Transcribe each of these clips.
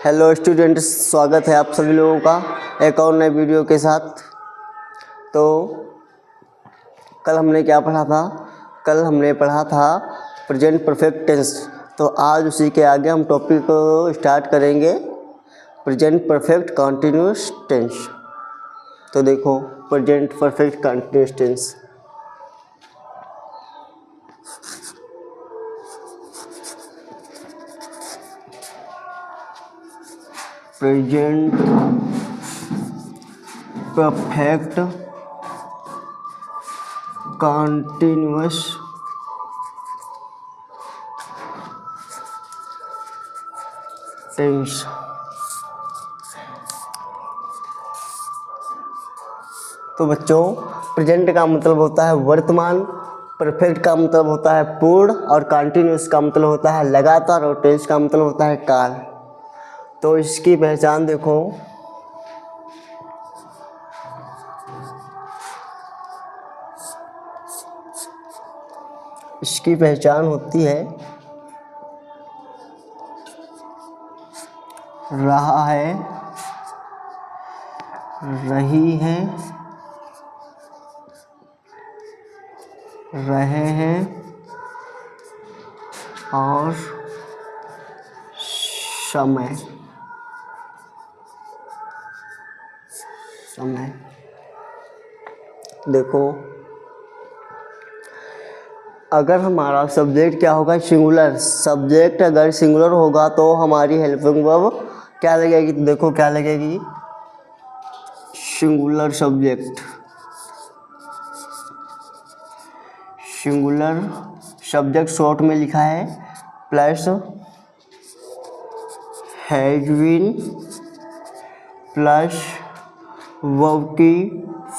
Hello students, स्वागत है आप सभी लोगों का एक और नए वीडियो के साथ। तो कल हमने क्या पढ़ा था? कल हमने पढ़ा था प्रेजेंट परफेक्ट टेंस। तो आज उसी के आगे हम टॉपिक को स्टार्ट करेंगे, प्रेजेंट परफेक्ट कंटिन्यूअस टेंस। तो देखो, present perfect continuous tense. Present perfect continuous tense. तो बच्चों, प्रेजेंट का मतलब होता है वर्तमान, परफेक्ट का मतलब होता है पूर्ण, और कंटिन्यूअस का मतलब होता है लगातार, और टेंस का मतलब होता है काल। तो इसकी पहचान देखो। इसकी पहचान होती है रहा है, रही है, रहे हैं और समय। समय देखो, अगर हमारा सब्जेक्ट क्या होगा? सिंगुलर। सब्जेक्ट अगर सिंगुलर होगा तो हमारी हेल्पिंग वर्ब क्या लगेगी? तो देखो क्या लगेगी? Singular subject. Singular subject short में लिखा है plus has been plus verb की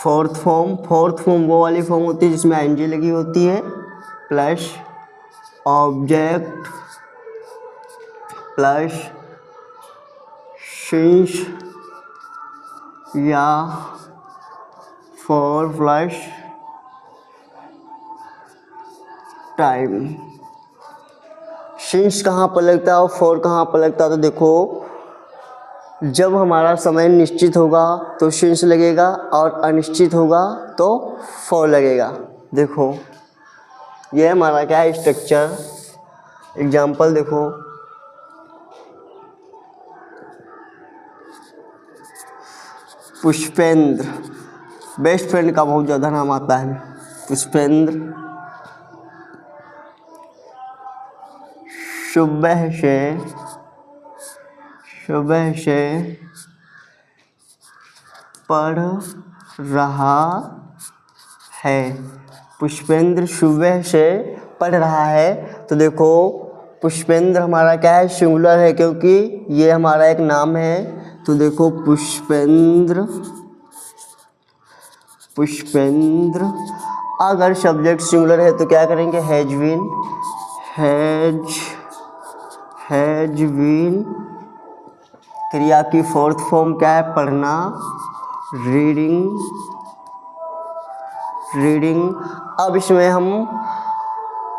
फोर्थ फॉर्म। फोर्थ फॉर्म वो वाली फॉर्म होती है जिसमें आईएनजी लगी होती है, प्लस ऑब्जेक्ट प्लस सिंस या फॉर प्लस टाइम। सिंस कहाँ पर लगता है और फॉर कहाँ पर लगता है? तो देखो, जब हमारा समय निश्चित होगा तो सिंस लगेगा, और अनिश्चित होगा तो फॉर लगेगा। देखो, ये हमारा क्या है? स्ट्रक्चर। एग्जाम्पल देखो, पुष्पेंद्र। बेस्ट फ्रेंड का बहुत ज़्यादा नाम आता है। पुष्पेंद्र सुबह से पढ़ रहा है। पुष्पेंद्र सुबह से पढ़ रहा है। तो देखो, पुष्पेंद्र हमारा क्या है? सिंगुलर है, क्योंकि ये हमारा एक नाम है। तो देखो, पुष्पेंद्र अगर सब्जेक्ट सिंगुलर है तो क्या करेंगे? Has been. क्रिया की फोर्थ फॉर्म क्या है? पढ़ना, रीडिंग। अब इसमें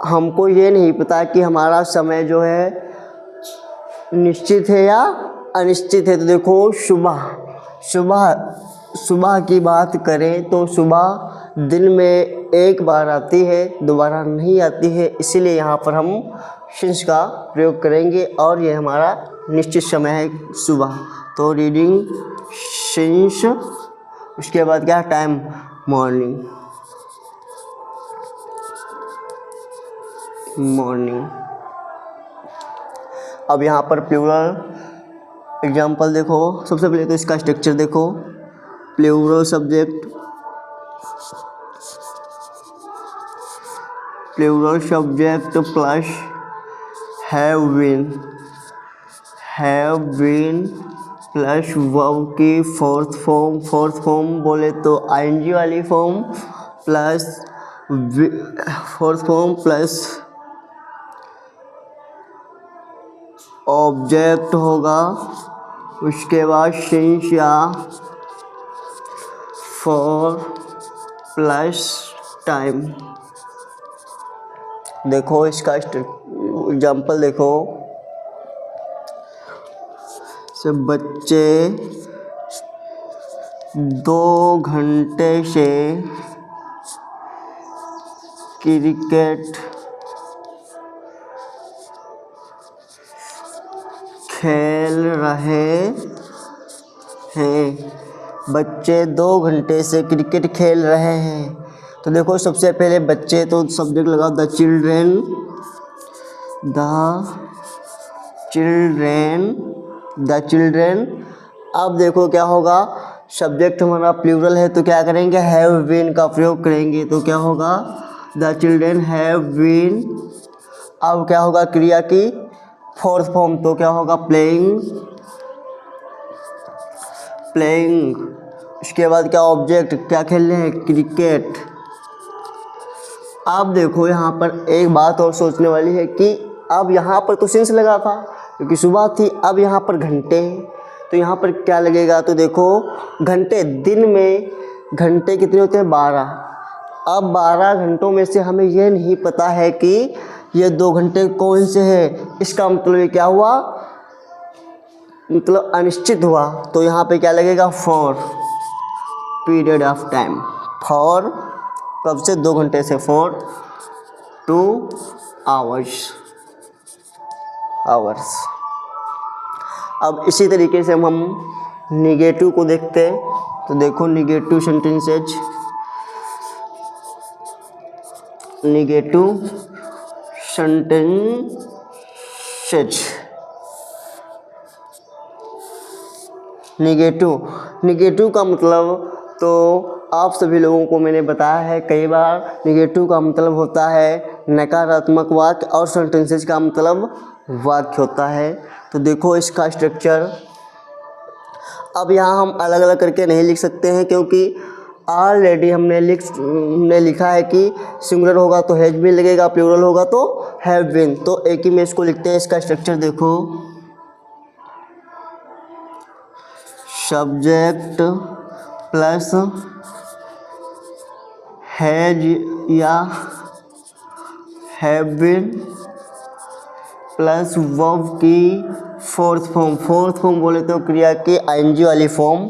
हमको ये नहीं पता कि हमारा समय जो है निश्चित है या अनिश्चित है। तो देखो, सुबह की बात करें तो सुबह दिन में एक बार आती है, दोबारा नहीं आती है, इसीलिए यहाँ पर हम सिंस का प्रयोग करेंगे, और ये हमारा निश्चित समय है सुबह। तो रीडिंग सिंस, उसके बाद क्या? Time, morning. अब यहाँ पर प्लूरल एग्जाम्पल देखो। सबसे पहले तो इसका स्ट्रक्चर देखो। Plural subject plus have been plus verb की फोर्थ फॉर्म बोले तो आईएनजी वाली form, plus fourth form plus object होगा, उसके बाद सिंस या फॉर प्लस टाइम। देखो, इसका एग्जाम्पल देखो। से बच्चे 2 घंटे से क्रिकेट खेल रहे हैं। बच्चे 2 घंटे से क्रिकेट खेल रहे हैं। तो देखो सबसे पहले बच्चे, तो सब्जेक्ट लगाओ द चिल्ड्रेन। The children. अब देखो क्या होगा, सब्जेक्ट हमारा प्लूरल है तो क्या करेंगे, हैव बीन का प्रयोग करेंगे। तो क्या होगा, द चिल्ड्रेन हैव बीन। अब क्या होगा, क्रिया की फोर्थ फॉर्म, तो क्या होगा, प्लेइंग। इसके बाद क्या, ऑब्जेक्ट, क्या खेल रहे हैं, क्रिकेट। अब देखो यहाँ पर एक बात और सोचने वाली है कि अब यहाँ पर तो सिंस लगा था क्योंकि सुबह थी, अब यहाँ पर घंटे हैं तो यहाँ पर क्या लगेगा, तो देखो घंटे, दिन में घंटे कितने होते हैं, 12। अब 12 घंटों में से हमें यह नहीं पता है कि ये 2 घंटे कौन से हैं। इसका मतलब ये क्या हुआ, मतलब अनिश्चित हुआ। तो यहाँ पे क्या लगेगा, for period of time. For कब से, 2 घंटे से, फॉर 2 आवर्स। अब इसी तरीके से हम निगेटिव को देखते हैं। तो देखो निगेटिव सेंटेंसेज, निगेटिव का मतलब तो आप सभी लोगों को मैंने बताया है कई बार। निगेटिव का मतलब होता है नकारात्मक वाक्य और सेंटेंसेज का मतलब वाक्य होता है। तो देखो इसका स्ट्रक्चर, अब यहाँ हम अलग अलग करके नहीं लिख सकते हैं क्योंकि ऑलरेडी हमने लिखा है कि सिंगुलर होगा तो हैज बीन लगेगा, प्लूरल होगा तो हैव बीन। तो एक ही में इसको लिखते हैं। इसका स्ट्रक्चर देखो, सब्जेक्ट प्लस हैज या हैव बीन प्लस वर्ब की फोर्थ फॉर्म बोले तो क्रिया की आईएनजी वाली फॉर्म,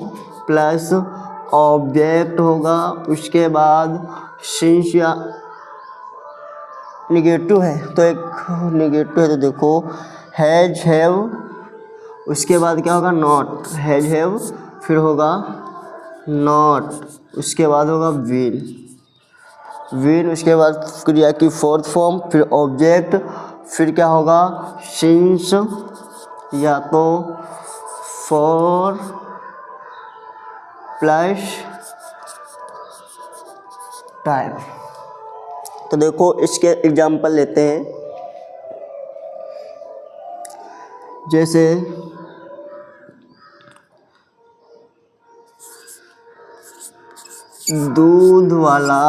प्लस ऑब्जेक्ट होगा। उसके बाद सिंस या निगेटिव है तो एक निगेटिव है तो देखो हैज हैव, उसके बाद क्या होगा, नॉट। हैज हैव, फिर होगा नॉट, उसके बाद होगा विन, उसके बाद क्रिया की फोर्थ फॉर्म, फिर ऑब्जेक्ट, फिर क्या होगा, सिंस या तो फॉर प्लस टाइम। तो देखो इसके एग्जाम्पल लेते हैं, जैसे दूध वाला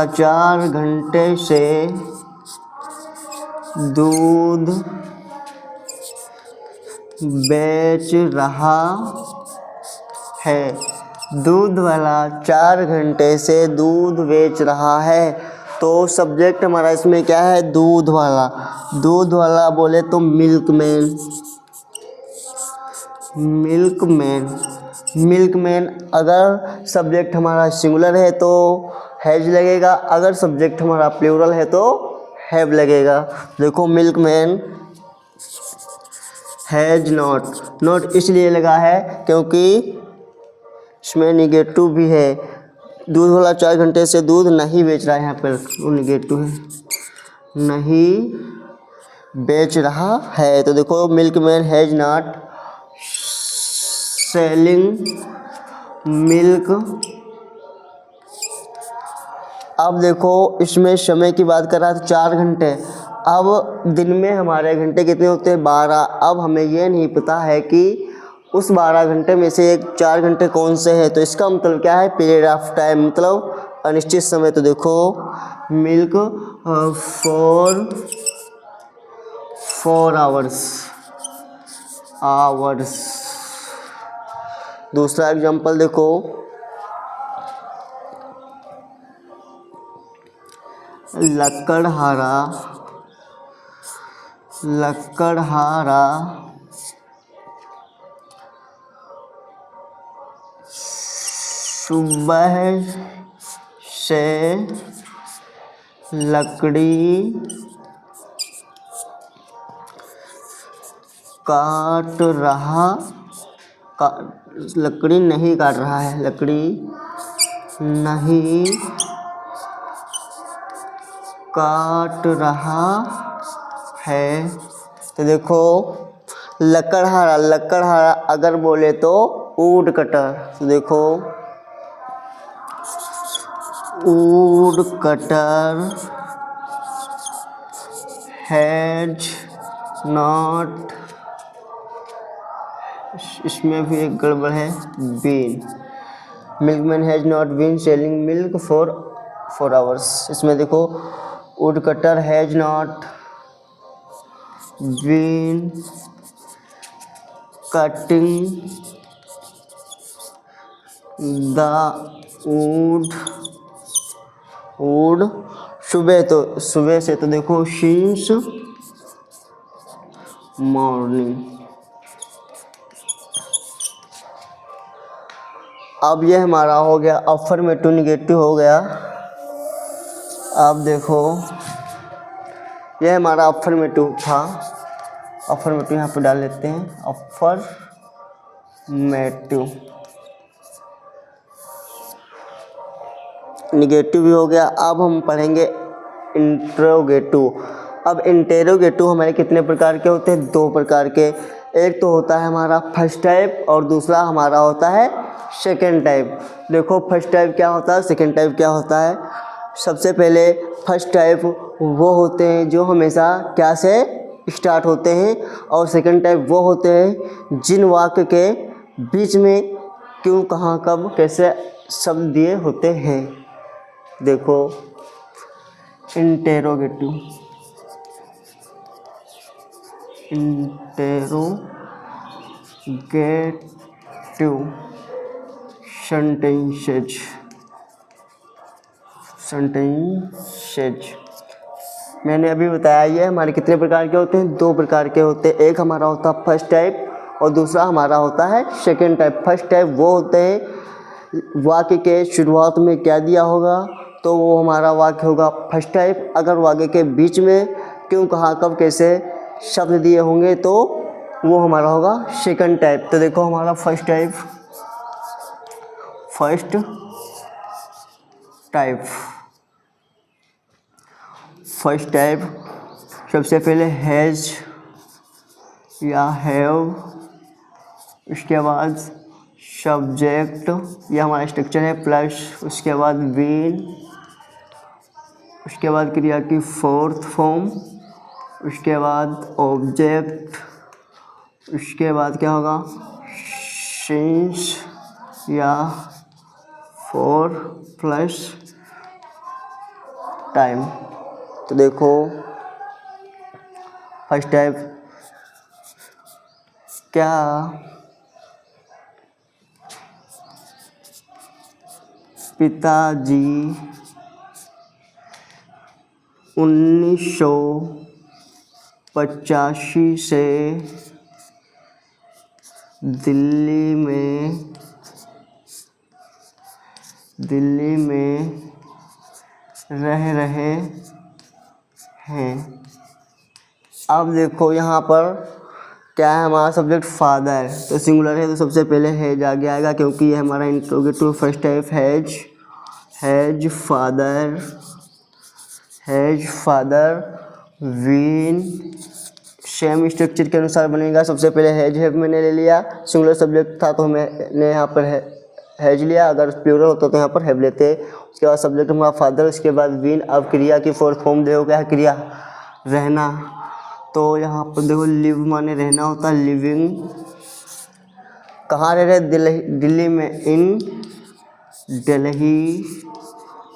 4 घंटे से दूध बेच रहा है। दूध वाला 4 घंटे से दूध बेच रहा है। तो सब्जेक्ट हमारा इसमें क्या है, दूध वाला बोले तो मिल्कमैन। अगर सब्जेक्ट हमारा सिंगुलर है तो हैज लगेगा, अगर सब्जेक्ट हमारा प्लूरल है तो हैव लगेगा। देखो मिल्कमैन हैज नॉट इसलिए लगा है क्योंकि इसमें निगेटिव भी है। दूध वाला 4 घंटे से दूध नहीं बेच रहा है, यहाँ पर वो निगेटिव है, नहीं बेच रहा है। तो देखो milkman has not selling milk. अब देखो इसमें समय की बात कर रहा था 4 घंटे। अब दिन में हमारे घंटे कितने होते हैं, 12। अब हमें यह नहीं पता है कि उस 12 घंटे में से एक 4 घंटे कौन से हैं। तो इसका मतलब क्या है, पीरियड ऑफ टाइम, मतलब अनिश्चित समय। तो देखो मिल्क फॉर आवर्स। दूसरा एग्जांपल देखो, लकड़हारा, लकड़हारा सुबह से लकड़ी काट रहा, लकड़ी नहीं काट रहा है, लकड़ी नहीं काट रहा है। तो देखो लकड़हारा, लकड़हारा अगर बोले तो वुड कटर। तो देखो वुड कटर हैज नॉट, इसमें भी एक गड़बड़ है, been, milkman has not been selling milk for 4 hours. इसमें देखो wood cutter has not been cutting the wood सुबह, तो सुबह से, तो देखो सिंस मॉर्निंग। अब ये हमारा हो गया अफर्मेटिव निगेटिव हो गया। अब देखो ये हमारा अफर्मेटिव था, अफर्मेटिव यहाँ पे डाल लेते हैं, अफर्मेटिव। निगेटिव भी हो गया। अब हम पढ़ेंगे इंट्रोगेटिव। अब इंटेरोगेटिव हमारे कितने प्रकार के होते हैं? 2 प्रकार के। एक तो होता है हमारा फर्स्ट टाइप और दूसरा हमारा होता है सेकेंड टाइप। देखो फर्स्ट टाइप क्या होता है, सेकेंड टाइप क्या होता है। सबसे पहले फर्स्ट टाइप वो होते हैं जो हमेशा क्या से स्टार्ट होते हैं, और सेकेंड टाइप वो होते हैं जिन वाक्य के बीच में क्यों, कहाँ, कब, कैसे शब्द दिए होते हैं। देखो इंटेरोगेटिव, इंटेरोगेटिव सेंटेंसेज, सेंटेंसेज मैंने अभी बताया ये हमारे कितने प्रकार के होते हैं? 2 प्रकार के होते हैं। एक हमारा होता है फर्स्ट टाइप और दूसरा हमारा होता है सेकेंड टाइप। फर्स्ट टाइप वो होते हैं वाक्य के शुरुआत में क्या दिया होगा तो वो हमारा वाक्य होगा फर्स्ट टाइप। अगर वाक्य के बीच में क्यों, कहाँ, कब, कैसे शब्द दिए होंगे तो वो हमारा होगा सेकंड टाइप। तो देखो हमारा first type, first type, first type सबसे पहले हैज़ या हैव, उसके बाद सब्जेक्ट, यह हमारा स्ट्रक्चर है, प्लस उसके बाद बीन, उसके बाद क्रिया की फोर्थ फॉर्म, उसके बाद ऑब्जेक्ट, उसके बाद क्या होगा सिंस या फॉर प्लस टाइम। तो देखो फर्स्ट टाइप क्या, पिताजी 1985 से दिल्ली में रह रहे हैं। अब देखो यहाँ पर क्या है हमारा सब्जेक्ट फादर, तो सिंगुलर है तो सबसे पहले हैज आगे आएगा क्योंकि ये हमारा interrogative first type has father, has father been, same structure के अनुसार बनेगा। सबसे पहले हैज हैव मैंने ले लिया, सिंगुलर सब्जेक्ट था तो मैंने यहाँ पर हैज लिया, अगर प्लूरल होता तो यहाँ पर हैव लेते। उसके बाद सब्जेक्ट हमारा फादर, उसके बाद बीन। अब क्रिया की फोर्थ फॉर्म देखो क्या है, क्रिया रहना, तो यहाँ पर देखो लिव माने रहना होता है, लिविंग। कहाँ रह रहे? दिल्ली में, इन दिल्ली।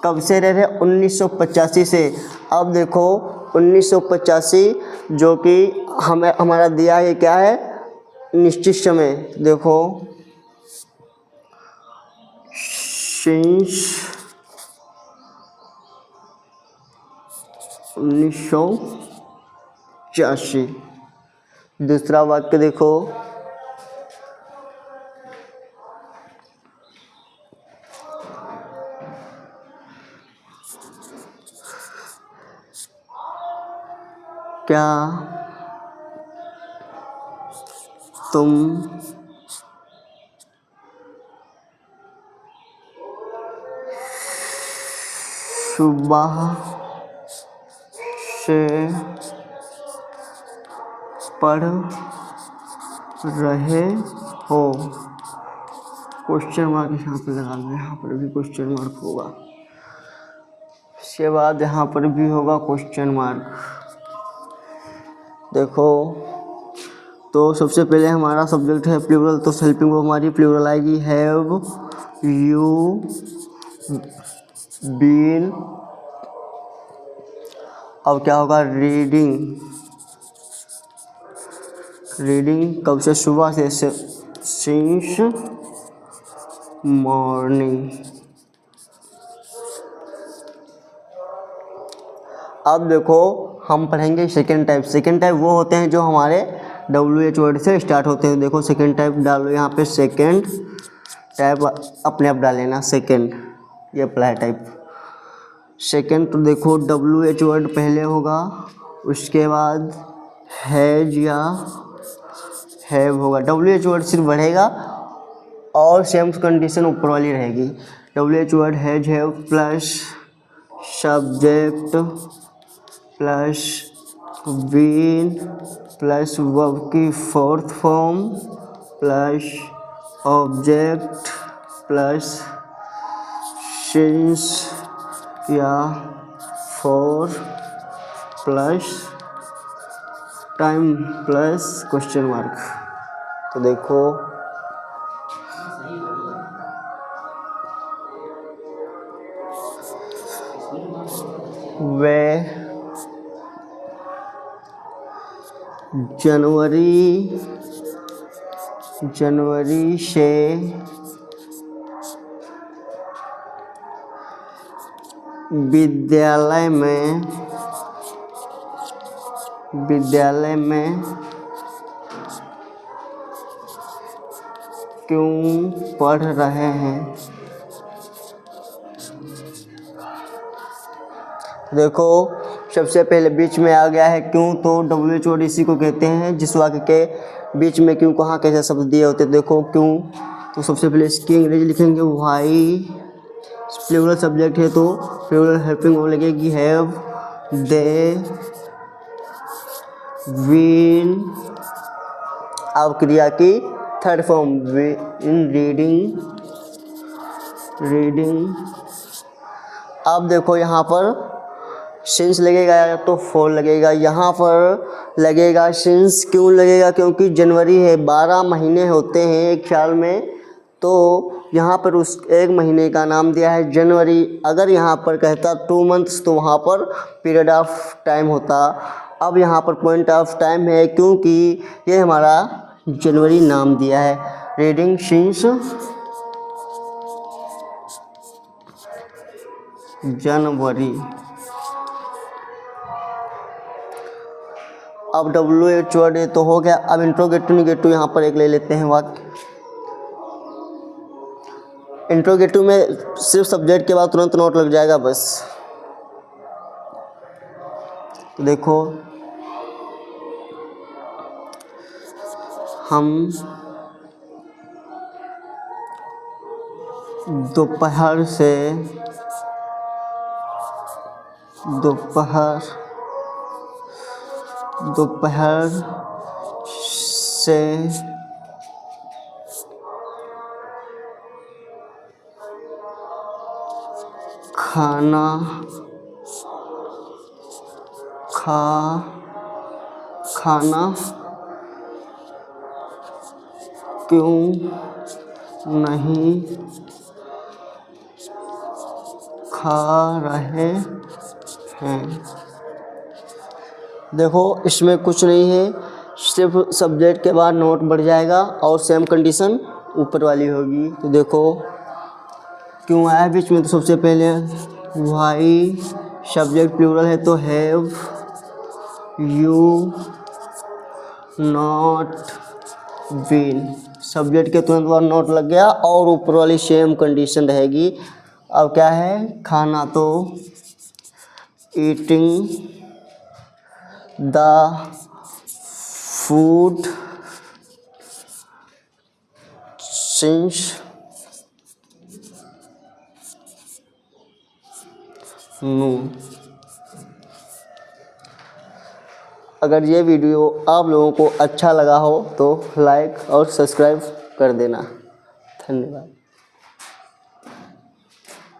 कब से रह रहे? 1985 से। अब देखो 1985 जो कि हमारा दिया है क्या है, निश्चित समय। देखो सिंस 1984। दूसरा वाक्य देखो, क्या तुम सुबह से पढ़ रहे हो? क्वेश्चन मार्क यहाँ पर लगा लो, यहाँ पर भी क्वेश्चन मार्क होगा, इसके बाद यहाँ पर भी होगा क्वेश्चन मार्क। देखो, तो सबसे पहले हमारा सब्जेक्ट है प्लूरल, तो हेल्पिंग वर्ब हमारी प्लूरल आएगी, हैव यू बीन। अब क्या होगा, रीडिंग। रीडिंग कब से? सुबह से, सिंस मॉर्निंग। अब देखो हम पढ़ेंगे सेकेंड टाइप। सेकेंड टाइप वो होते हैं जो हमारे WH वर्ड से स्टार्ट होते हैं। देखो सेकेंड टाइप डालो यहाँ पे, सेकेंड टाइप अपने आप डाल लेना, सेकेंड, ये अप्लाई टाइप। सेकेंड तो देखो WH वर्ड पहले होगा, उसके बाद हैज या हैव होगा। WH वर्ड सिर्फ बढ़ेगा और सेम कंडीशन ऊपर वाली रहेगी। WH word has have plus subject plus been plus verb की fourth form plus object plus since या for plus time plus question mark. तो देखो वे जनवरी से विद्यालय में क्यों पढ़ रहे हैं? देखो सबसे पहले बीच में आ गया है क्यों, तो WH वर्ड इसी को कहते हैं जिस वाक्य के बीच में क्यों कहाँ कैसे शब्द दिए होते। देखो क्यों, तो सबसे पहले इसकी अंग्रेजी लिखेंगे वाई, प्लूरल सब्जेक्ट है तो प्लूरल हेल्पिंग वर्ब लगेगी हैव, दे, बीन। अब क्रिया की थर्ड फॉर्म इन रीडिंग। अब देखो यहाँ पर सिंस लगेगा या तो फॉर लगेगा, यहाँ पर लगेगा सिंस। क्यों लगेगा? क्योंकि जनवरी है, 12 महीने होते हैं एक साल में, तो यहाँ पर उस एक महीने का नाम दिया है जनवरी। अगर यहाँ पर कहता 2 मंथ्स तो वहाँ पर पीरियड ऑफ टाइम होता। अब यहाँ पर पॉइंट ऑफ टाइम है क्योंकि ये हमारा जनवरी नाम दिया है। Reading since January. अब WH वर्ड तो हो गया। अब इंट्रोगेटिव निगेटिव यहाँ पर एक ले लेते हैं वाक्य। इंट्रोगेटिव में सिर्फ सब्जेक्ट के बाद तुरंत नोट लग जाएगा बस। तो देखो हम दोपहर से खाना क्यों नहीं खा रहे हैं? देखो इसमें कुछ नहीं है, सिर्फ सब्जेक्ट के बाद नोट बढ़ जाएगा और सेम कंडीशन ऊपर वाली होगी। तो देखो क्यों आया बीच में, तो सबसे पहले वाई सब्जेक्ट प्लूरल है तो have you not been, subject के तुरंत बाद नॉट लग गया और ऊपर वाली सेम कंडीशन रहेगी। अब क्या है, खाना, तो ईटिंग द फूड सिंस नून। अगर ये वीडियो आप लोगों को अच्छा लगा हो तो लाइक और सब्सक्राइब कर देना। धन्यवाद।